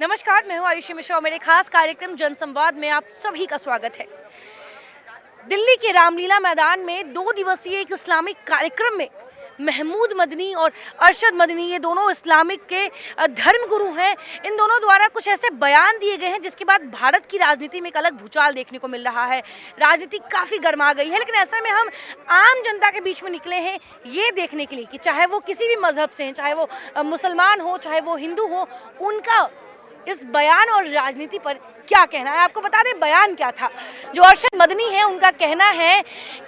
नमस्कार, मैं हूँ आयुषी मिश्रा और मेरे खास कार्यक्रम जनसंवाद में आप सभी का स्वागत है। दिल्ली के रामलीला मैदान में 2 दिवसीय एक इस्लामिक कार्यक्रम में महमूद मदनी और अरशद मदनी, ये दोनों इस्लामिक के धर्म गुरु हैं। इन दोनों द्वारा कुछ ऐसे बयान दिए गए हैं जिसके बाद भारत की राजनीति में एक अलग भूचाल देखने को मिल रहा है। राजनीति काफ़ी गर्मा गई है, लेकिन ऐसे में हम आम जनता के बीच में निकले हैं ये देखने के लिए कि चाहे वो किसी भी मजहब से हैं, चाहे वो मुसलमान हो, चाहे वो हिंदू हो, उनका इस बयान और राजनीति पर क्या कहना है। आपको बता दें बयान क्या था। जो अरशद मदनी है उनका कहना है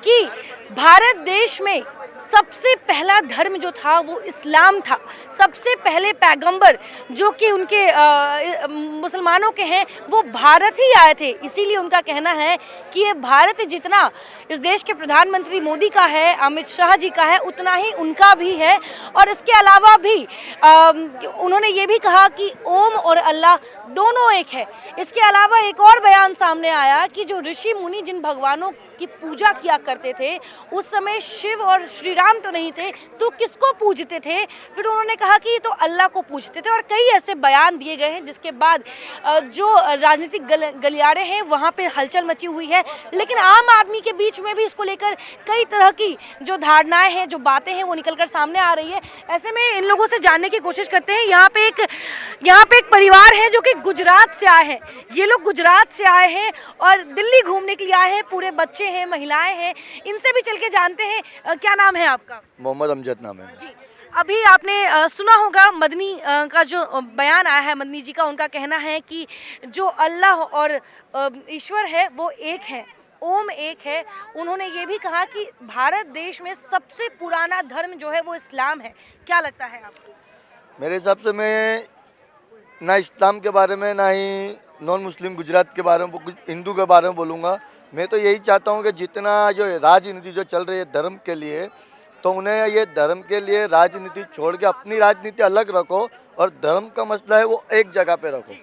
कि भारत देश में सबसे पहला धर्म जो था वो इस्लाम था। सबसे पहले पैगंबर जो कि उनके मुसलमानों के हैं वो भारत ही आए थे। इसीलिए उनका कहना है कि ये भारत जितना इस देश के प्रधानमंत्री मोदी का है, अमित शाह जी का है, उतना ही उनका भी है। और इसके अलावा भी उन्होंने ये भी कहा कि ओम और अल्लाह दोनों एक है। इसके अलावा एक और बयान सामने आया कि जो ऋषि मुनि जिन भगवानों की पूजा किया करते थे उस समय शिव और श्री राम तो नहीं थे, तो किसको पूजते थे? फिर उन्होंने कहा कि तो अल्लाह को पूजते थे। और कई ऐसे बयान दिए गए हैं जिसके बाद जो राजनीतिक गलियारे हैं वहाँ पे हलचल मची हुई है। लेकिन आम आदमी के बीच में भी इसको लेकर कई तरह की जो धारणाएं हैं, जो बातें हैं, वो निकलकर सामने आ रही है। ऐसे में इन लोगों से जानने की कोशिश करते हैं। यहाँ पे एक परिवार है जो कि गुजरात से आए हैं। ये लोग गुजरात से आए हैं और दिल्ली घूमने के लिए आए हैं। पूरे बच्चे हैं, महिलाएं हैं, इनसे भी चल के जानते हैं। क्या नाम है आपका? मोहम्मद अमजद नाम है जी। अभी आपने सुना होगा मदनी का जो बयान आया है, मदनी जी का, उनका कहना है कि जो अल्लाह और ईश्वर है वो एक है, ओम एक है। उन्होंने ये भी कहा कि भारत देश में सबसे पुराना धर्म जो है वो इस्लाम है। क्या लगता है आपको? मेरे हिसाब से मैं ना इस्लाम के बारे में ना ही नॉन मुस्लिम गुजरात के बारे में, कुछ हिंदू के बारे में बोलूँगा। मैं तो यही चाहता हूँ कि जितना जो राजनीति जो चल रही है धर्म के लिए, तो उन्हें ये धर्म के लिए राजनीति छोड़ के अपनी राजनीति अलग रखो और धर्म का मसला है वो एक जगह पे रखो।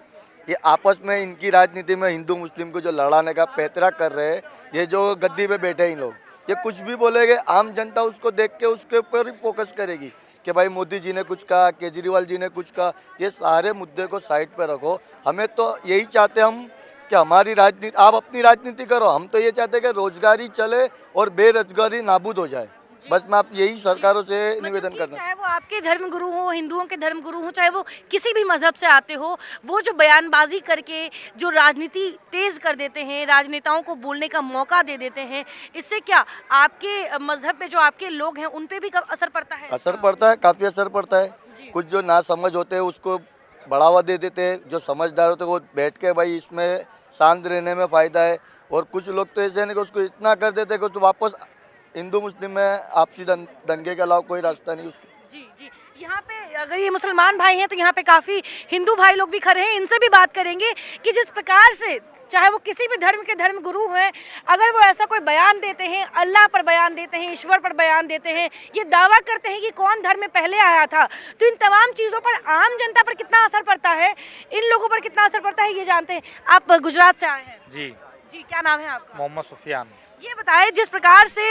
ये आपस में इनकी राजनीति में हिंदू मुस्लिम को जो लड़ाने का पैतरा कर रहे हैं, ये जो गद्दी पे बैठे इन लोग, ये कुछ भी बोलेंगे आम जनता उसको देख के उसके ऊपर ही फोकस करेगी कि भाई मोदी जी ने कुछ कहा, केजरीवाल जी ने कुछ कहा। ये सारे मुद्दे को साइड पे रखो। हमें तो यही चाहते हम कि हमारी राजनीति, आप अपनी राजनीति करो। हम तो ये चाहते हैं कि रोजगारी चले और बेरोजगारी नाबूद हो जाए। बस मैं आप यही सरकारों से निवेदन करना। चाहे वो आपके धर्म गुरु हो, हिंदुओं के धर्म गुरु हो, चाहे वो किसी भी मजहब से आते हो, वो जो बयानबाजी करके जो राजनीति तेज कर देते हैं, राजनेताओं को बोलने का मौका दे देते हैं, इससे क्या आपके मजहब पे जो आपके लोग हैं उन पे भी असर पड़ता है? असर पड़ता है, काफ़ी असर पड़ता है। कुछ जो ना समझ होते हैं उसको बढ़ावा दे देते हैं, जो समझदार होते हैं वो बैठ के भाई इसमें शांत रहने में फ़ायदा है। और कुछ लोग तो ऐसे हैं कि उसको इतना कर देते हैं कि तो वापस हिंदू मुस्लिम में आपसी दंगे के अलावा कोई रास्ता नहीं उसमें। जी जी। यहाँ पे अगर ये मुसलमान भाई हैं तो यहाँ पे काफ़ी हिंदू भाई लोग भी खड़े हैं। इनसे भी बात करेंगे कि जिस प्रकार से चाहे वो किसी भी धर्म के धर्म गुरु हैं, अगर वो ऐसा कोई बयान देते हैं, अल्लाह पर बयान देते हैं, ईश्वर पर बयान देते हैं, ये दावा करते हैं कि कौन धर्म में पहले आया था, तो इन तमाम चीज़ों पर आम जनता पर कितना असर पड़ता है, इन लोगों पर कितना असर पड़ता है, ये जानते हैं। आप गुजरात से आए हैं? जी जी। क्या नाम है आपका? मोहम्मद सुफियान। ये बताएं जिस प्रकार से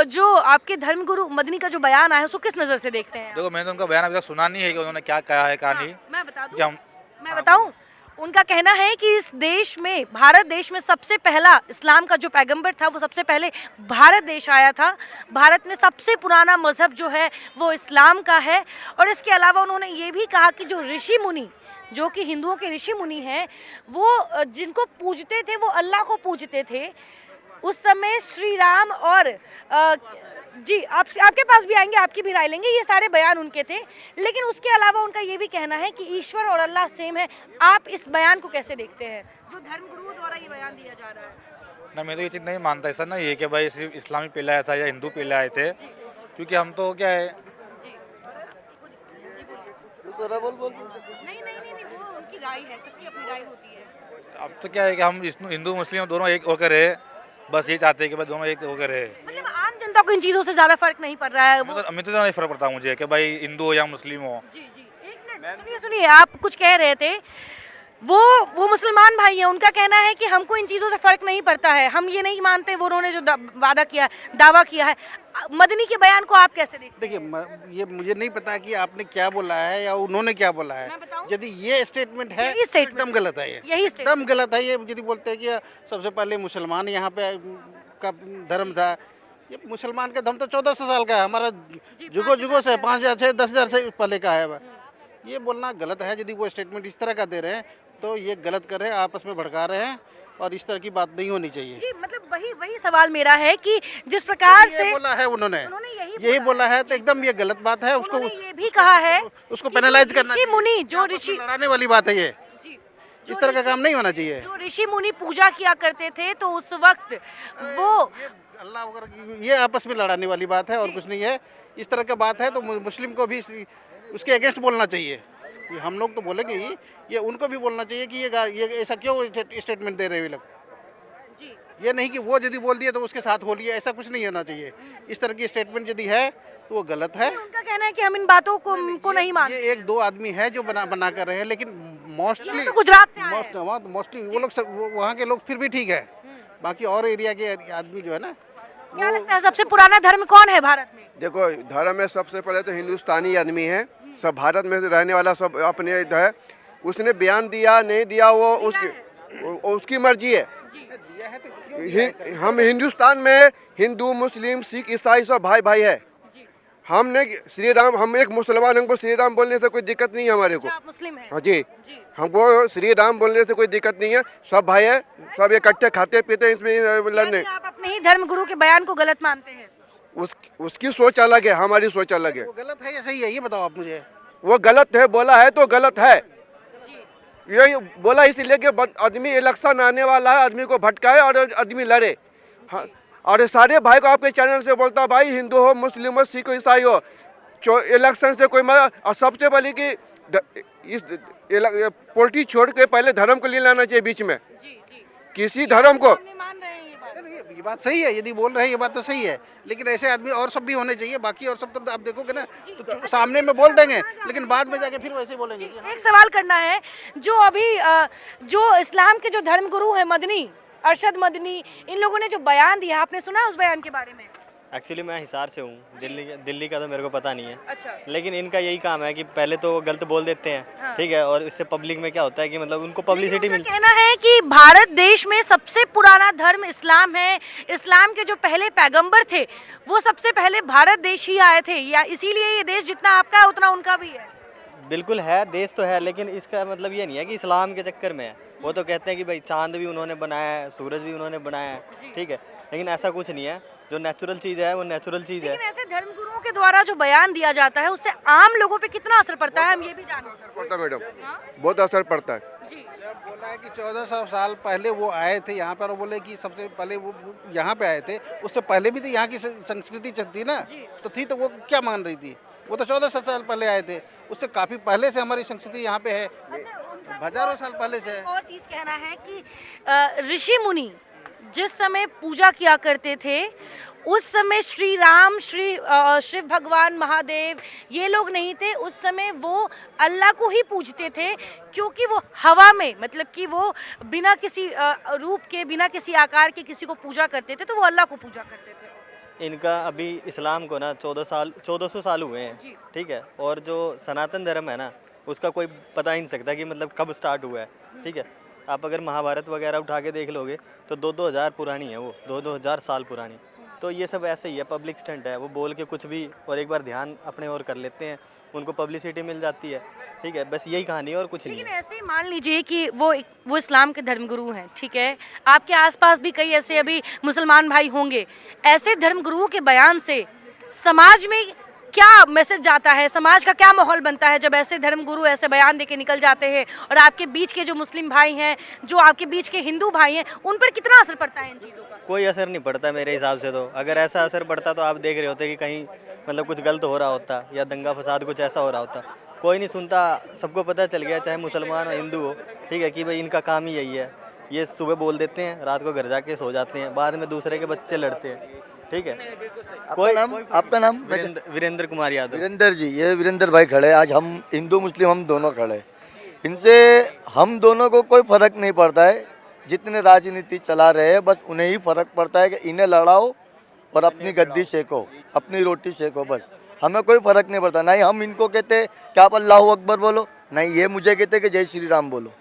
जो आपके धर्मगुरु मदनी का जो बयान आया है उसको किस नज़र से देखते हैं? देखो, मैंने उनका बयान अभी तक सुना नहीं है कि उन्होंने क्या कहा है, क्या नहीं। मैं बता दूं? कि हम मैं बताऊं? उनका कहना है कि इस देश में, भारत देश में सबसे पहला इस्लाम का जो पैगंबर था वो सबसे पहले भारत देश आया था। भारत में सबसे पुराना मजहब जो है वो इस्लाम का है। और इसके अलावा उन्होंने ये भी कहा कि जो ऋषि मुनि, जो कि हिंदुओं के ऋषि मुनि हैं, वो जिनको पूजते थे वो अल्लाह को पूजते थे। उस समय श्री राम और जी आपके पास भी आएंगे, आपकी भी राय लेंगे। ये सारे बयान उनके थे, लेकिन उसके अलावा उनका ये भी कहना है कि ईश्वर और अल्लाह सेम है। आप इस बयान को कैसे देखते हैं जो धर्मगुरुओं द्वारा ये बयान दिया जा रहा है? ना, मैं तो ये चीज़ नहीं मानता ऐसा ना, ये कि भाई सिर्फ इस्लामी पहले आया था या हिंदू पहले आए थे। क्योंकि हम तो क्या है, नहीं, वो उनकी राय है, सबकी अपनी राय होती है। अब तो क्या है कि हम हिंदू मुस्लिम दोनों एक होकर रहे, बस ये चाहते हैं कि भाई दोनों एक होकर रहे। मतलब आम जनता को इन चीज़ों से ज़्यादा फर्क नहीं पड़ रहा है। मैं तो नहीं फर्क पड़ता मुझे कि भाई हिंदू हो या मुस्लिम हो। जी जी। एक मिनट सुनिए, आप कुछ कह रहे थे वो मुसलमान भाई हैं, उनका कहना है कि हमको इन चीज़ों से फ़र्क नहीं पड़ता है, हम ये नहीं मानते वो उन्होंने जो वादा किया दावा किया है। मदनी के बयान को आप कैसे देखते हैं? देखिए ये मुझे नहीं पता कि आपने क्या बोला है या उन्होंने क्या बोला है। मैं बताऊं? यदि ये स्टेटमेंट है यही statement एकदम गलत है, ये यही statement एकदम गलत है। ये यदि बोलते हैं कि सबसे पहले मुसलमान यहाँ पे का धर्म था, ये मुसलमान का धर्म तो 1400 साल का है, हमारा जुगो जुगो से 5000 से 10,000 से पहले का है। ये बोलना गलत है। यदि वो स्टेटमेंट इस तरह का दे रहे हैं तो ये गलत कर रहे हैं, आपस में भड़का रहे हैं और इस तरह की बात नहीं होनी चाहिए। जी, मतलब वही सवाल मेरा है कि जिस प्रकार ये से बोला है उन्होंने यही बोला है तो एकदम ये गलत बात है। उसको उन्होंने ये भी कहा है उसको कि पेनलाइज जो करना ऋषि चाहिए। मुनि जो आपस में ऋषि लड़ाने वाली बात है ये। जी, इस तरह का काम नहीं होना चाहिए। जो ऋषि मुनि पूजा किया करते थे तो उस वक्त वो ये अल्लाह वगैरह की ये आपस में लड़ाने वाली बात है और कुछ नहीं है। इस तरह का बात है तो मुस्लिम को भी उसके अगेंस्ट बोलना चाहिए। ये हम लोग तो बोलेंगे ही, ये उनको भी बोलना चाहिए कि ये ऐसा क्यों स्टेटमेंट दे रहे हैं ये लोग। जी, ये नहीं कि वो यदि बोल दिया तो उसके साथ हो लिया, ऐसा कुछ नहीं होना चाहिए। इस तरह की स्टेटमेंट यदि है तो वो गलत है। उनका कहना है कि हम इन बातों को नहीं मानते। ये एक दो आदमी है जो बना कर रहे हैं, लेकिन मोस्टली तो गुजरात से आए हैं। मोस्टली वो लोग वहाँ के लोग फिर भी ठीक है। बाकी और एरिया के आदमी जो है ना, क्या लगता है सबसे पुराना धर्म कौन है भारत में? देखो धर्म में सबसे पहले तो हिंदुस्तानी आदमी है, सब भारत में रहने वाला सब अपने है। उसने बयान दिया नहीं दिया वो उसकी मर्जी है। हम हिंदुस्तान में हिंदू मुस्लिम सिख ईसाई सब भाई भाई है। हमने श्री राम, हम एक मुसलमान, हमको श्री राम बोलने से कोई दिक्कत नहीं है हमारे को। आप मुस्लिम हैं? हाँ जी, हमको श्री राम बोलने से कोई दिक्कत नहीं है। सब भाई है, सब इकट्ठे खाते पीते हैं, इसमें लड़ने। यानी आप अपने ही धर्म गुरु के बयान को गलत मानते हैं? उसकी सोच अलग है, हमारी सोच अलग है। वो गलत है या सही है ये बताओ आप मुझे। वो गलत है, बोला है तो गलत है। ये बोला इसलिए कि आदमी इलेक्शन आने वाला है, आदमी को भटकाए और आदमी लड़े। हाँ, और सारे भाई को आपके चैनल से बोलता भाई, हिंदू हो मुस्लिम हो सिख हो ईसाई हो, इलेक्शन से कोई और सबसे पहले कि इस पॉलिटिक्स छोड़ के पहले धर्म को ले लाना चाहिए बीच में। किसी धर्म को ये बात सही है, यदि बोल रहे हैं ये बात तो सही है, लेकिन ऐसे आदमी और सब भी होने चाहिए। बाकी और सब तो आप देखोगे ना तो सामने में बोल देंगे, लेकिन बाद में जाके फिर वैसे बोलेंगे। एक सवाल करना है, जो अभी जो इस्लाम के जो धर्म गुरु है मदनी, अरशद मदनी, इन लोगों ने जो बयान दिया, आपने सुना उस बयान के बारे में? एक्चुअली मैं हिसार से हूँ, दिल्ली का तो मेरे को पता नहीं है। अच्छा। लेकिन इनका यही काम है कि पहले तो वो गलत बोल देते हैं, हाँ। ठीक है, और इससे पब्लिक में क्या होता है कि मतलब उनको पब्लिसिटी उनका मिलती कहना है कि भारत देश में सबसे पुराना धर्म इस्लाम है। इस्लाम के जो पहले पैगंबर थे वो सबसे पहले भारत देश ही आए थे, या इसीलिए ये देश जितना आपका है उतना उनका भी है। बिल्कुल है, देश तो है, लेकिन इसका मतलब ये नहीं है कि इस्लाम के चक्कर में है। वो तो कहते हैं कि भाई चांद भी उन्होंने बनाया है, सूरज भी उन्होंने बनाया है, ठीक है, लेकिन ऐसा कुछ नहीं है। जो नेचुरल चीज़ है वो नेचुरल चीज़ है। लेकिन ऐसे धर्म गुरुओं के द्वारा जो बयान दिया जाता है उससे आम लोगों पे कितना असर पड़ता है, हम ये भी जानते पड़ता है मैडम, बहुत असर पड़ता है। हैं। बोला है कि 1400 साल पहले वो आए थे यहाँ पर, और बोले कि सबसे पहले वो यहाँ पे आए थे। उससे पहले भी तो यहाँ की संस्कृति थी ना, तो थी तो वो क्या मान रही थी? वो तो 1400 साल पहले आए थे, उससे काफ़ी पहले से हमारी संस्कृति यहाँ पे है, हजारों साल पहले से है। और चीज़ कहना है कि ऋषि मुनि जिस समय पूजा किया करते थे उस समय श्री राम, शिव भगवान, महादेव ये लोग नहीं थे। उस समय वो अल्लाह को ही पूजते थे, क्योंकि वो हवा में, मतलब कि वो बिना किसी रूप के, बिना किसी आकार के किसी को पूजा करते थे, तो वो अल्लाह को पूजा करते थे। इनका अभी इस्लाम को ना 1400 साल हुए हैं, ठीक है, और जो सनातन धर्म है ना उसका कोई पता ही नहीं सकता कि मतलब कब स्टार्ट हुआ है, ठीक है। आप अगर महाभारत वगैरह उठा के देख लोगे तो 2-2 हज़ार पुरानी है, वो 2-2 हज़ार साल पुरानी। तो ये सब ऐसे ही है, पब्लिक स्टंट है, वो बोल के कुछ भी और एक बार ध्यान अपने और कर लेते हैं, उनको पब्लिसिटी मिल जाती है, ठीक है, बस यही कहानी है और कुछ नहीं लेकिन है। ऐसे ही मान लीजिए कि वो इस्लाम के धर्मगुरु हैं, ठीक है, आपके आसपास भी कई ऐसे अभी मुसलमान भाई होंगे। ऐसे धर्मगुरुओं के बयान से समाज में क्या मैसेज जाता है, समाज का क्या माहौल बनता है जब ऐसे धर्मगुरु ऐसे बयान देके निकल जाते हैं, और आपके बीच के जो मुस्लिम भाई हैं, जो आपके बीच के हिंदू भाई हैं, उन पर कितना असर पड़ता है इन चीज़ों का? कोई असर नहीं पड़ता मेरे हिसाब से। तो अगर ऐसा असर पड़ता तो आप देख रहे होते कि कहीं मतलब कुछ गलत हो रहा होता या दंगा फसाद कुछ ऐसा हो रहा होता। कोई नहीं सुनता, सबको पता चल गया, चाहे मुसलमान हो हिंदू हो, ठीक है, कि भाई इनका काम ही यही है। ये सुबह बोल देते हैं, रात को घर जाके सो जाते हैं, बाद में दूसरे के बच्चे लड़ते हैं, ठीक है। आपका नाम? वीरेंद्र कुमार यादव। वीरेंद्र जी, ये वीरेंद्र भाई खड़े, आज हम हिंदू मुस्लिम हम दोनों खड़े। इनसे हम दोनों को कोई फर्क नहीं पड़ता है, जितने राजनीति चला रहे हैं बस उन्हें ही फर्क पड़ता है कि इन्हें लड़ाओ और अपनी गद्दी सेको, अपनी रोटी सेको, बस हमें कोई फर्क नहीं पड़ता। नहीं हम इनको कहते कि आप अल्लाह अकबर बोलो, नहीं ये मुझे कहते कि जय श्री राम बोलो।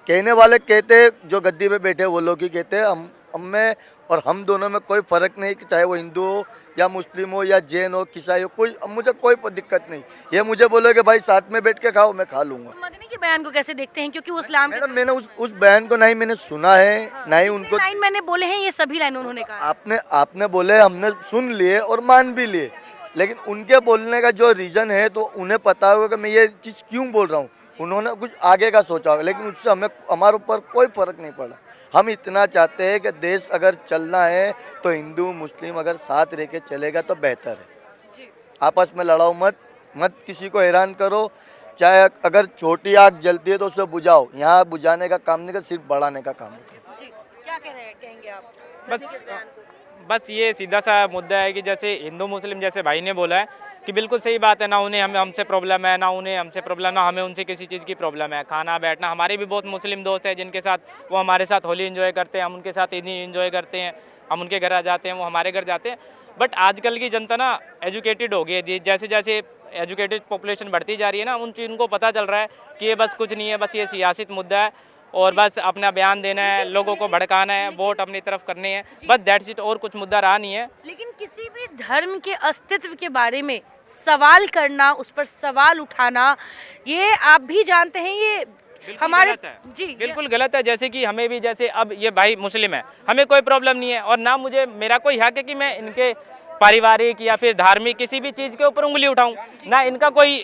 कहने वाले कहते, जो गद्दी पे बैठे वो लोग ही कहते, हम में और हम दोनों में कोई फ़र्क नहीं कि चाहे वो हिंदू हो या मुस्लिम हो या जैन हो, ईसाई हो, कोई मुझे कोई दिक्कत नहीं। ये मुझे बोलो कि भाई साथ में बैठ के खाओ, मैं खा लूँगा। मदनी के बयान को कैसे देखते हैं, क्योंकि वो इस्लाम के मैडम मैंने उस बयान को नहीं मैंने सुना है, नहीं उनको लाइन मैंने बोले हैं, ये सभी लाइन उन्होंने कहा। आपने बोले, हमने सुन लिए और मान भी लिए, लेकिन उनके बोलने का जो रीज़न है तो उन्हें पता होगा कि मैं ये चीज़ क्यों बोल रहा हूँ। उन्होंने कुछ आगे का सोचा होगा, लेकिन उससे हमें हमारे ऊपर कोई फ़र्क नहीं पड़ा। हम इतना चाहते हैं कि देश अगर चलना है तो हिंदू मुस्लिम अगर साथ रह के चलेगा तो बेहतर है। आपस में लड़ाओ मत किसी को हैरान करो। चाहे अगर छोटी आग जलती है तो उसे बुझाओ, यहाँ बुझाने का काम नहीं कर, सिर्फ बढ़ाने का काम होता है। जी, क्या कहेंगे आप बस मदनी के बयान को? बस ये सीधा सा मुद्दा है कि जैसे हिंदू मुस्लिम, जैसे भाई ने बोला है कि बिल्कुल सही बात है, ना उन्हें हमसे प्रॉब्लम है, ना उन्हें हमसे प्रॉब्लम, ना हमें उनसे किसी चीज़ की प्रॉब्लम है। खाना बैठना, हमारे भी बहुत मुस्लिम दोस्त हैं जिनके साथ वो हमारे साथ होली एंजॉय करते हैं, हम उनके साथ ईद एंजॉय करते हैं, हम उनके घर आ जाते हैं, वो हमारे घर जाते हैं। बट आजकल की जनता ना एजुकेटेड हो गई है, जैसे जैसे एजुकेटेड पॉपुलेशन बढ़ती जा रही है ना, उनको पता चल रहा है कि ये बस कुछ नहीं है, बस ये सियासत मुद्दा है और बस अपना बयान देना है, लोगों को भड़काना है, वोट अपनी तरफ करने हैं, बस दैट्स इट, और कुछ मुद्दा रहा नहीं है। लेकिन किसी भी धर्म के अस्तित्व के बारे में सवाल करना, उस पर सवाल उठाना, ये आप भी जानते हैं, ये हमारे गलत है। जी बिल्कुल गलत है। जैसे कि हमें भी, जैसे अब ये भाई मुस्लिम है, हमें कोई प्रॉब्लम नहीं है और ना मुझे मेरा कोई हक है कि मैं इनके पारिवारिक या फिर धार्मिक किसी भी चीज़ के ऊपर उंगली उठाऊं, ना इनका कोई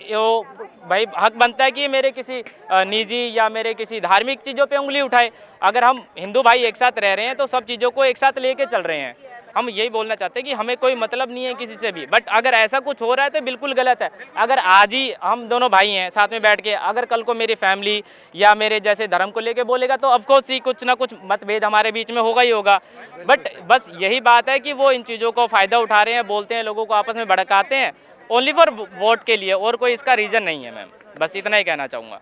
भाई हक बनता है कि मेरे किसी निजी या मेरे किसी धार्मिक चीज़ों पे उंगली उठाए। अगर हम हिंदू भाई एक साथ रह रहे हैं तो सब चीज़ों को एक साथ लेके चल रहे हैं। हम यही बोलना चाहते हैं कि हमें कोई मतलब नहीं है किसी से भी, बट अगर ऐसा कुछ हो रहा है तो बिल्कुल गलत है। अगर आज ही हम दोनों भाई हैं साथ में बैठ के, अगर कल को मेरी फैमिली या मेरे जैसे धर्म को लेके बोलेगा तो ऑफकोर्स ही कुछ ना कुछ मतभेद हमारे बीच में होगा ही होगा। बट बस यही बात है कि वो इन चीज़ों को फ़ायदा उठा रहे हैं, बोलते हैं, लोगों को आपस में भड़काते हैं ओनली फॉर वोट के लिए, और कोई इसका रीज़न नहीं है मैम। बस इतना ही कहना चाहूँगा।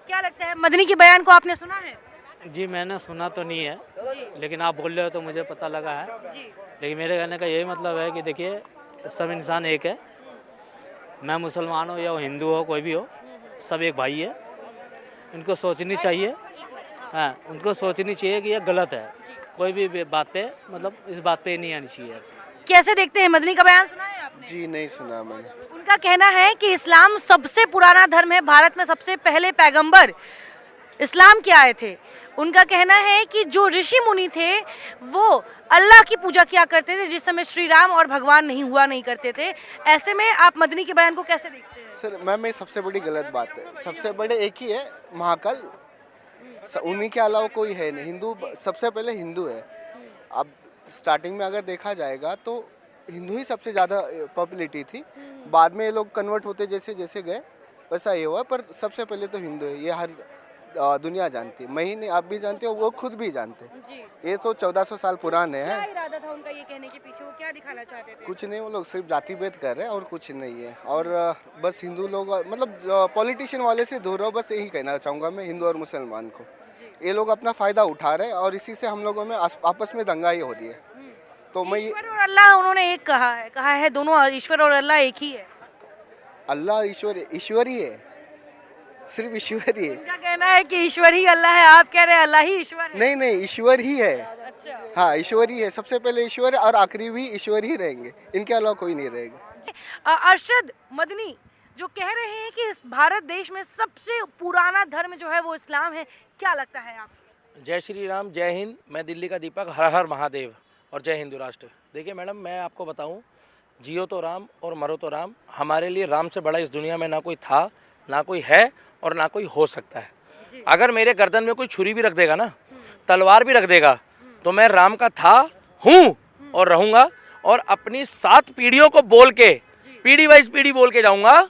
क्या लगता है, मदनी के बयान को आपने सुना है? जी मैंने सुना तो नहीं है, लेकिन आप बोल रहे हो तो मुझे पता लगा है। लेकिन मेरे कहने का यही मतलब है कि देखिए सब इंसान एक है, मैं मुसलमान हो या वो हिंदू हो, कोई भी हो, सब एक भाई है। इनको सोचनी चाहिए, हाँ उनको सोचनी चाहिए कि ये गलत है, कोई भी बात पे मतलब इस बात पे नहीं आनी चाहिए। कैसे देखते हैं, मदनी का बयान सुना है आपने? जी नहीं सुना मैंने। उनका कहना है कि इस्लाम सबसे पुराना धर्म है, भारत में सबसे पहले पैगंबर इस्लाम के आए थे। उनका कहना है कि जो ऋषि मुनि थे वो अल्लाह की पूजा किया करते थे, जिस समय श्री राम और भगवान नहीं करते थे। ऐसे में आप मदनी के बयान को कैसे देखते हैं? सर मैम ये सबसे बड़ी गलत बात है। सबसे बड़े एक ही है, महाकाल, उन्हीं के अलावा कोई है नहीं। हिंदू सबसे पहले हिंदू है। अब स्टार्टिंग में अगर देखा जाएगा तो हिंदू ही सबसे ज़्यादा पॉपुलैरिटी थी, बाद में ये लोग कन्वर्ट होते जैसे जैसे गए वैसा ये हुआ, पर सबसे पहले तो हिंदू है। ये हर दुनिया जानती है, मैं ही नहीं, आप भी जानते हो, वो खुद भी जानते हैं। ये तो 1400 साल पुराने हैं। क्या इरादा था उनका ये कहने के पीछे, वो क्या दिखाना चाहते थे? कुछ नहीं, वो लोग सिर्फ जाति भेद कर रहे हैं और कुछ नहीं है। और बस हिंदू लोग मतलब पॉलिटिशियन वाले से दूर रहो, बस यही कहना चाहूँगा मैं हिंदू और मुसलमान को। ये लोग अपना फ़ायदा उठा रहे हैं और इसी से हम लोगों में आपस में दंगाई हो रही है। तो मैं ईश्वर और अल्लाह उन्होंने एक कहा है दोनों ईश्वर और अल्लाह एक ही है। अल्लाह ईश्वर ही है, सिर्फ ईश्वर ही है। उनका कहना है कि ईश्वर ही अल्लाह है, आप कह रहे हैं अल्लाह ही ईश्वर है। नहीं नहीं, ईश्वर ही है। अच्छा, हाँ ईश्वर ही है, सबसे पहले ईश्वर है और आखिरी भी ईश्वर ही रहेंगे, इनके अलावा कोई नहीं रहेगा। अरशद मदनी जो कह रहे हैं कि इस भारत देश में सबसे पुराना धर्म जो है वो इस्लाम है, क्या लगता है आप? जय श्री राम, जय हिंद। मैं दिल्ली का दीपक, हर हर महादेव और जय हिंदू राष्ट्र। देखिए मैडम, मैं आपको बताऊं, जियो तो राम और मरो तो राम। हमारे लिए राम से बड़ा इस दुनिया में ना कोई था, ना कोई है और ना कोई हो सकता है। अगर मेरे गर्दन में कोई छुरी भी रख देगा ना, तलवार भी रख देगा, तो मैं राम का था, हूँ और रहूँगा। और अपनी 7 पीढ़ियों को बोल के, पीढ़ी वाइज पीढ़ी बोल के जाऊँगा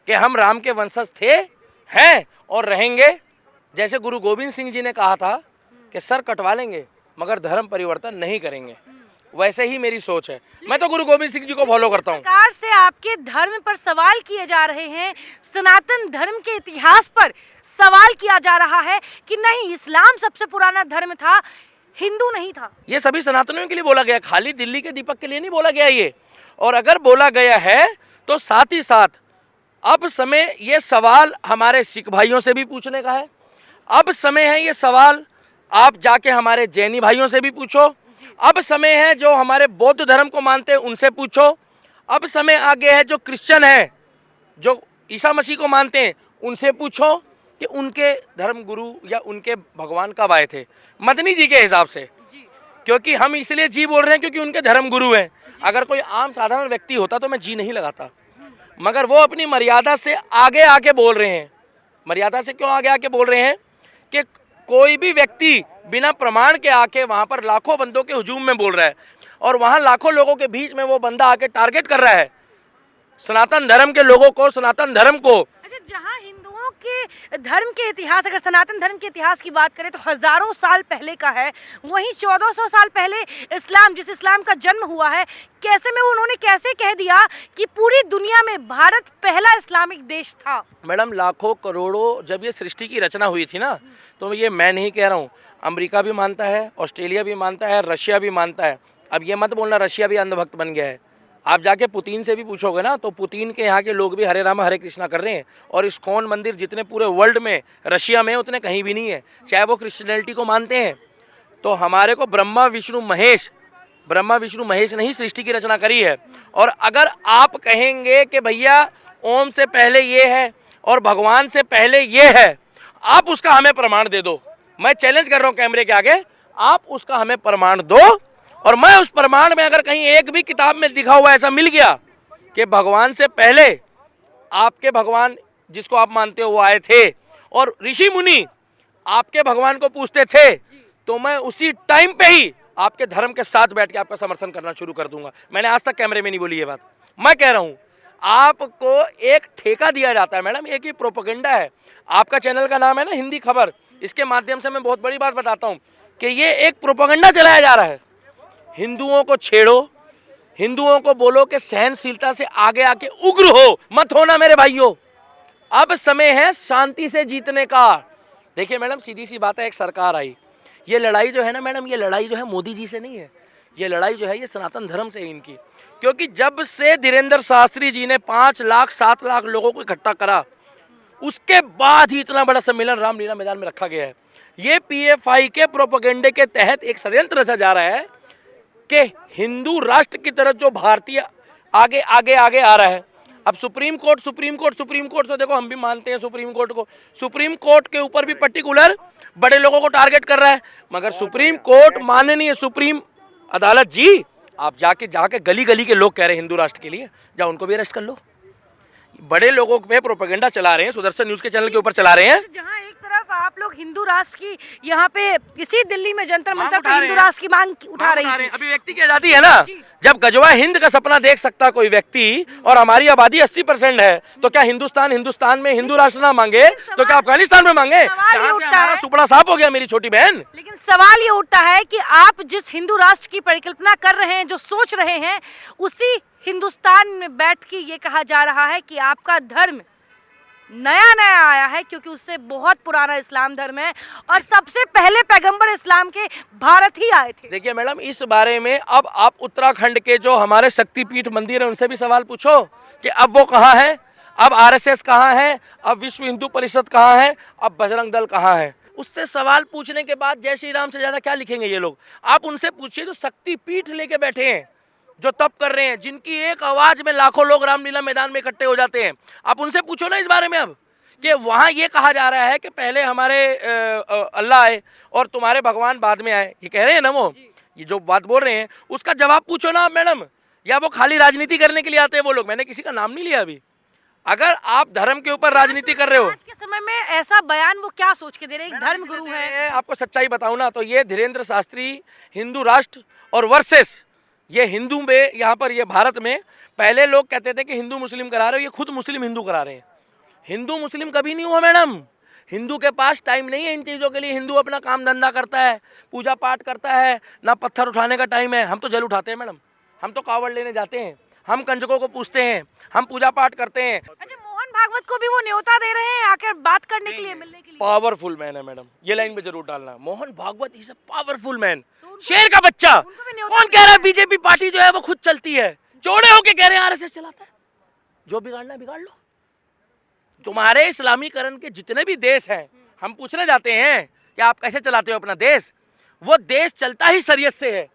कि हम राम के वंशज थे, हैं और रहेंगे। जैसे गुरु गोविंद सिंह जी ने कहा था कि सर कटवा लेंगे मगर धर्म परिवर्तन नहीं करेंगे। वैसे ही मेरी सोच है। मैं तो गुरु गोविंद सिंह जी को फॉलो करता हूँ। सरकार से आपके धर्म पर सवाल किए जा रहे हैं, सनातन धर्म के इतिहास पर सवाल किया जा रहा है कि नहीं, इस्लाम सबसे पुराना धर्म था, हिंदू नहीं था। ये सभी सनातनियों के लिए बोला गया, खाली दिल्ली के दीपक के लिए नहीं बोला गया ये। और अगर बोला गया है तो साथ ही साथ अब समय ये सवाल हमारे सिख भाइयों से भी पूछने का है। अब समय है ये सवाल आप जाके हमारे जैनी भाइयों से भी पूछो। अब समय है जो हमारे बौद्ध धर्म को मानते हैं उनसे पूछो। अब समय आ गया है जो क्रिश्चियन है, जो ईसा मसीह को मानते हैं, उनसे पूछो कि उनके धर्म गुरु या उनके भगवान कब आए थे, मदनी जी के हिसाब से। क्योंकि हम इसलिए जी बोल रहे हैं क्योंकि उनके धर्म गुरु हैं। अगर कोई आम साधारण व्यक्ति होता तो मैं जी नहीं लगाता, मगर वो अपनी मर्यादा से आगे आके बोल रहे हैं। मर्यादा से क्यों आगे आके बोल रहे हैं कि कोई भी व्यक्ति बिना प्रमाण के आके वहाँ पर लाखों बंदों के हुजूम में बोल रहा है और वहाँ लाखों लोगों के बीच में वो बंदा आके टारगेट कर रहा है सनातन धर्म के लोगों को, सनातन धर्म को। अच्छा, जहाँ हिंदुओं के धर्म के इतिहास, अगर सनातन धर्म के इतिहास की बात करें तो हजारों साल पहले का है, वहीं 1400 साल पहले इस्लाम, जिस इस्लाम का जन्म हुआ है, कैसे में उन्होंने कैसे कह दिया कि पूरी दुनिया में भारत पहला इस्लामिक देश था? मैडम लाखों करोड़ों, जब ये सृष्टि की रचना हुई थी ना, तो ये मैं नहीं कह रहा हूँ, अमेरिका भी मानता है, ऑस्ट्रेलिया भी मानता है, रशिया भी मानता है। अब ये मत बोलना रशिया भी अंधभक्त बन गया है। आप जाके पुतिन से भी पूछोगे ना तो पुतिन के यहाँ के लोग भी हरे रामा हरे कृष्णा कर रहे हैं। और इस्कॉन मंदिर जितने पूरे वर्ल्ड में, रशिया में, उतने कहीं भी नहीं है, चाहे वो क्रिश्चियनिटी को मानते हैं। तो हमारे को ब्रह्मा विष्णु महेश ने ही सृष्टि की रचना करी है। और अगर आप कहेंगे कि भैया ओम से पहले ये है और भगवान से पहले ये है, आप उसका हमें प्रमाण दे दो। मैं चैलेंज कर रहा हूँ कैमरे के आगे, आप उसका हमें प्रमाण दो। और मैं उस प्रमाण में अगर कहीं एक भी किताब में लिखा हुआ ऐसा मिल गया कि भगवान से पहले आपके भगवान जिसको आप मानते हो वो आए थे और ऋषि मुनि आपके भगवान को पूछते थे, तो मैं उसी टाइम पे ही आपके धर्म के साथ बैठ के आपका समर्थन करना शुरू कर दूंगा। मैंने आज तक कैमरे में नहीं बोली ये बात। मैं कह रहा हूँ आपको एक ठेका दिया जाता है मैडम, एक ही प्रोपेगेंडा है। आपका चैनल का नाम है ना हिंदी खबर, इसके माध्यम से मैं बहुत बड़ी बात बताता हूँ कि ये एक प्रोपेगेंडा चलाया जा रहा है। हिंदुओं को छेड़ो, हिंदुओं को बोलो कि सहनशीलता से आगे आके उग्र हो, मत होना मेरे भाइयों। अब समय है शांति से जीतने का। देखिए मैडम, सीधी सी बात है, एक सरकार आई, ये लड़ाई जो है ना मैडम, ये लड़ाई जो है मोदी जी से नहीं है, ये लड़ाई जो है ये सनातन धर्म से है इनकी। क्योंकि जब से धीरेन्द्र शास्त्री जी ने 5 लाख 7 लाख लोगों को इकट्ठा करा, उसके बाद ही इतना बड़ा सम्मेलन रामलीला मैदान में रखा गया है। ये PFI के प्रोपेगेंडे के तहत एक षड्यंत्र रचा जा रहा है कि हिंदू राष्ट्र की तरफ जो भारतीय आगे आगे आगे आ रहा है। अब सुप्रीम कोर्ट तो देखो हम भी मानते हैं सुप्रीम कोर्ट को, सुप्रीम कोर्ट के ऊपर भी पर्टिकुलर बड़े लोगों को टारगेट कर रहा है। मगर सुप्रीम कोर्ट माननीय सुप्रीम अदालत जी, आप जाके गली गली के लोग कह रहे हैं हिंदू राष्ट्र के लिए, जाओ उनको भी अरेस्ट कर लो। बड़े लोगों पे प्रोपेगेंडा चला रहे हैं, सुदर्शन न्यूज के चैनल के ऊपर चला रहे हैं। जहां एक तरफ आप लोग हिंदू राष्ट्र की, यहाँ पे इसी दिल्ली में जंतर मंतर पर हिंदू राष्ट्र की मांग उठा रही थी। अभी व्यक्ति की आजादी है ना, जब गजवा हिंद का सपना देख सकता कोई व्यक्ति और हमारी आबादी 80% है, तो क्या हिंदुस्तान में हिंदू राष्ट्र ना मांगे तो क्या अफगानिस्तान में मांगे? जहां से हमारा सुपड़ा साफ हो गया मेरी छोटी बहन। लेकिन सवाल ये उठता है कि आप जिस हिंदू राष्ट्र की परिकल्पना कर रहे हैं, जो सोच रहे हैं, उसी हिंदुस्तान में बैठ के ये कहा जा रहा है कि आपका धर्म नया आया है, क्योंकि उससे बहुत पुराना इस्लाम धर्म है और सबसे पहले पैगंबर इस्लाम के भारत ही आए थे। देखिए मैडम, इस बारे में अब आप उत्तराखंड के जो हमारे शक्तिपीठ मंदिर है उनसे भी सवाल पूछो कि अब वो कहाँ है, अब RSS कहाँ है, अब विश्व हिंदू परिषद कहाँ है, अब बजरंग दल कहाँ है। उससे सवाल पूछने के बाद जय श्री राम से ज्यादा क्या लिखेंगे ये लोग? आप उनसे पूछिए जो शक्तिपीठ लेके बैठे हैं, जो तप कर रहे हैं, जिनकी एक आवाज में लाखों लोग रामलीला मैदान में इकट्ठे हो जाते हैं। आप उनसे पूछो ना इस बारे में अब कि वहाँ ये कहा जा रहा है कि पहले हमारे अल्लाह आए और तुम्हारे भगवान बाद में आए, ये कह रहे हैं ना वो, ये जो बात बोल रहे हैं उसका जवाब पूछो ना मैडम। या वो खाली राजनीति करने के लिए आते हैं वो लोग? मैंने किसी का नाम नहीं लिया अभी। अगर आप धर्म के ऊपर राजनीति कर रहे हो, आज के समय में ऐसा बयान वो क्या सोच के दे रहे हैं? एक धर्म गुरु है। आपको सच्चाई बताऊं ना तो ये धीरेन्द्र शास्त्री हिंदू राष्ट्र और वर्सेस ये हिंदू में, यहाँ पर ये भारत में पहले लोग कहते थे कि हिंदू मुस्लिम करा रहे हो, ये खुद मुस्लिम हिंदू करा रहे हैं। हिंदू मुस्लिम कभी नहीं हुआ मैडम, हिंदू के पास टाइम नहीं है इन चीज़ों के लिए। हिंदू अपना काम धंधा करता है, पूजा पाठ करता है, ना पत्थर उठाने का टाइम है। हम तो जल उठाते हैं मैडम, हम तो कावड़ लेने जाते हैं, हम कंजकों को पूछते हैं, हम पूजा पाठ करते हैं। अच्छा, मोहन भागवत को भी वो न्योता दे रहे हैं आकर बात करने के लिए, मिलने के लिए। पावरफुल मैन है मैडम, ये लाइन पे जरूर डालना। Mohan Bhagwat is a powerful man, शेर का बच्चा। कौन कह रहा है बीजेपी पार्टी जो है वो खुद चलती है? चौड़े होके कह रहे हैं आरएसएस चलाता है। जो बिगाड़ना बिगाड़ लो। तुम्हारे इस्लामीकरण के जितने भी देश हैं, हम पूछने जाते हैं कि आप कैसे चलाते हो अपना देश, वो देश चलता ही शरीयत से है।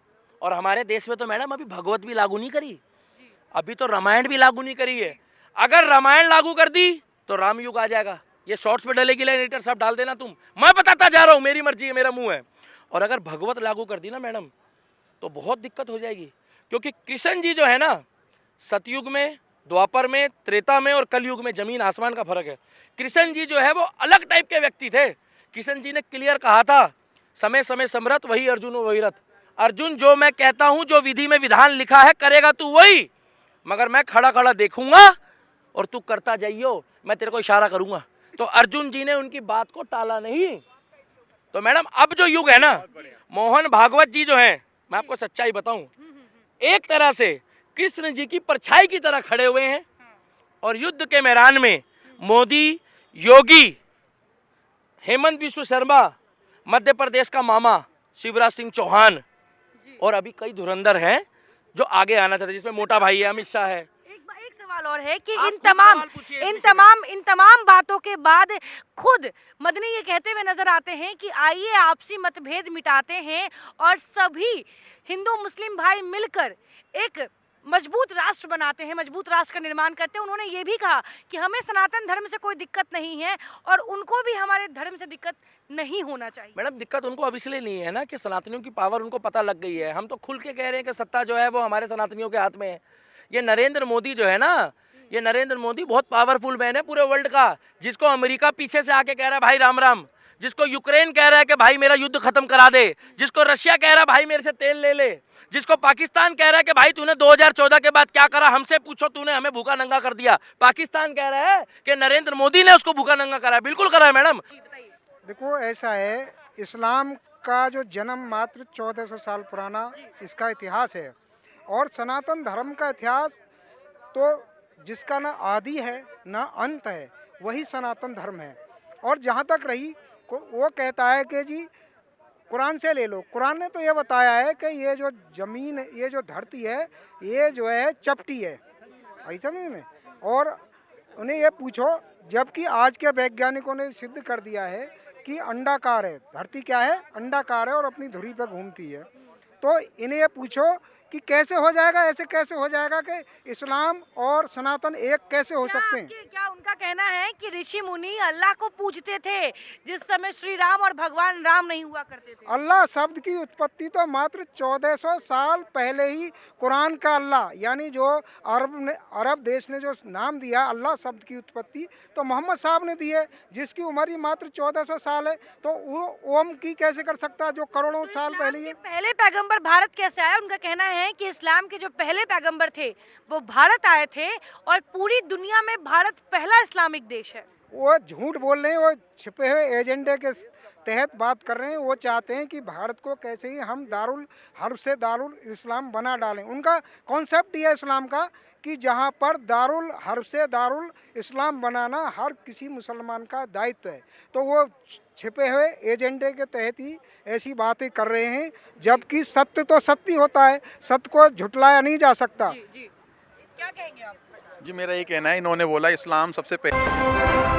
और हमारे देश में तो मैडम अभी भगवत भी लागू नहीं करी, अभी तो रामायण भी लागू नहीं करी है। अगर रामायण लागू कर दी तो राम युग आ जाएगा। ये शॉर्ट्स पे डलेगी लाइन, एडिटर साहब डाल देना तुम, मैं बताता जा रहा हूँ, मेरी मर्जी है, मेरा मुंह है। और अगर भगवत लागू कर दी ना मैडम तो बहुत दिक्कत हो जाएगी। क्योंकि कृष्ण जी जो है ना, सतयुग में, द्वापर में, त्रेता में और कलयुग में जमीन आसमान का फर्क है। कृष्ण जी जो है वो अलग टाइप के व्यक्ति थे। कृष्ण जी ने क्लियर कहा था, समय समय समरथ वही अर्जुन वही रथ। अर्जुन, जो मैं कहता हूं, जो विधि में विधान लिखा है करेगा तू वही, मगर मैं खड़ा खड़ा देखूंगा और तू करता जाइयो, मैं तेरे को इशारा करूंगा। तो अर्जुन जी ने उनकी बात को टाला नहीं। तो मैडम अब जो युग है ना, मोहन भागवत जी जो हैं, मैं आपको सच्चाई बताऊं, एक तरह से कृष्ण जी की परछाई की तरह खड़े हुए हैं। और युद्ध के मैदान में मोदी, योगी, हेमंत बिस्व शर्मा, मध्य प्रदेश का मामा शिवराज सिंह चौहान, और अभी कई धुरंधर हैं जो आगे आना चाहते हैं, जिसमें मोटा भाई है, अमित शाह है। एक सवाल और है कि आप इन तमाम बातों के बाद खुद मदनी ये कहते हुए नजर आते हैं कि आइए आपसी मतभेद मिटाते हैं और सभी हिंदू मुस्लिम भाई मिलकर एक मजबूत राष्ट्र बनाते हैं, मजबूत राष्ट्र का निर्माण करते हैं। उन्होंने ये भी कहा कि हमें सनातन धर्म से कोई दिक्कत नहीं है और उनको भी हमारे धर्म से दिक्कत नहीं होना चाहिए। मैडम दिक्कत उनको अब इसलिए नहीं है ना कि सनातनियों की पावर उनको पता लग गई है। हम तो खुल के कह रहे हैं कि सत्ता जो है वो हमारे सनातनियों के हाथ में है। ये नरेंद्र मोदी जो है ना, ये नरेंद्र मोदी बहुत पावरफुल मैन है पूरे वर्ल्ड का, जिसको अमेरिका पीछे से आके कह रहा है भाई राम राम, जिसको यूक्रेन कह रहा है कि भाई मेरा युद्ध खत्म करा दे, जिसको रशिया कह रहा है भाई मेरे से तेल ले ले, जिसको पाकिस्तान कह रहा है कि भाई तूने 2014 के बाद क्या करा, हमसे पूछो, तूने हमें भूखा नंगा कर दिया। पाकिस्तान कह रहा है कि नरेंद्र मोदी ने उसको भूखा नंगा करा है। बिल्कुल करा है मैडम। देखो ऐसा है, इस्लाम का जो जन्म मात्र 1400 साल पुराना इसका इतिहास है, और सनातन धर्म का इतिहास तो जिसका ना आदि है ना अंत है, वही सनातन धर्म है। और जहाँ तक रही, वो कहता है कि जी कुरान से ले लो, कुरान ने तो ये बताया है कि ये जो ज़मीन, ये जो धरती है, ये जो है चपटी है, ऐसा नहीं में। और उन्हें ये पूछो, जबकि आज के वैज्ञानिकों ने सिद्ध कर दिया है कि अंडाकार है, धरती क्या है, अंडाकार है और अपनी धुरी पर घूमती है। तो इन्हें ये पूछो कि कैसे हो जाएगा, ऐसे कैसे हो जाएगा कि इस्लाम और सनातन एक कैसे हो सकते हैं? क्या उनका कहना है कि ऋषि मुनि अल्लाह को पूजते थे जिस समय श्री राम और भगवान राम नहीं हुआ करते थे? अल्लाह शब्द की उत्पत्ति तो मात्र 1400 साल पहले ही कुरान का अल्लाह, यानी जो अरब देश ने जो नाम दिया अल्लाह शब्द की उत्पत्ति, तो मोहम्मद साहब ने दी है, जिसकी उम्र ही मात्र 1400 साल है। तो वो ओम की कैसे कर सकता है जो करोड़ों साल पहले ही? पहले पैगंबर भारत कैसे आया? उनका कहना है कि इस्लाम के जो पहले पैगंबर थे वो भारत आए थे और पूरी दुनिया में भारत पहला इस्लामिक देश है। वो झूठ बोल रहे हैं, वो छिपे हुए एजेंडे के तहत बात कर रहे हैं। वो चाहते हैं कि भारत को कैसे ही हम दारुल हर्ब से दारुल इस्लाम बना डालें। उनका कॉन्सेप्ट ये है इस्लाम का कि जहाँ पर दारुल हर्ब से दारुल इस्लाम बनाना हर किसी मुसलमान का दायित्व है। तो वो छिपे हुए एजेंडे के तहत ही ऐसी बातें कर रहे हैं, जबकि सत्य तो सत्य होता है, सत्य को झुटलाया नहीं जा सकता। जी, क्या कहेंगे आप? जी मेरा ये कहना है, इन्होंने बोला इस्लाम सबसे पहले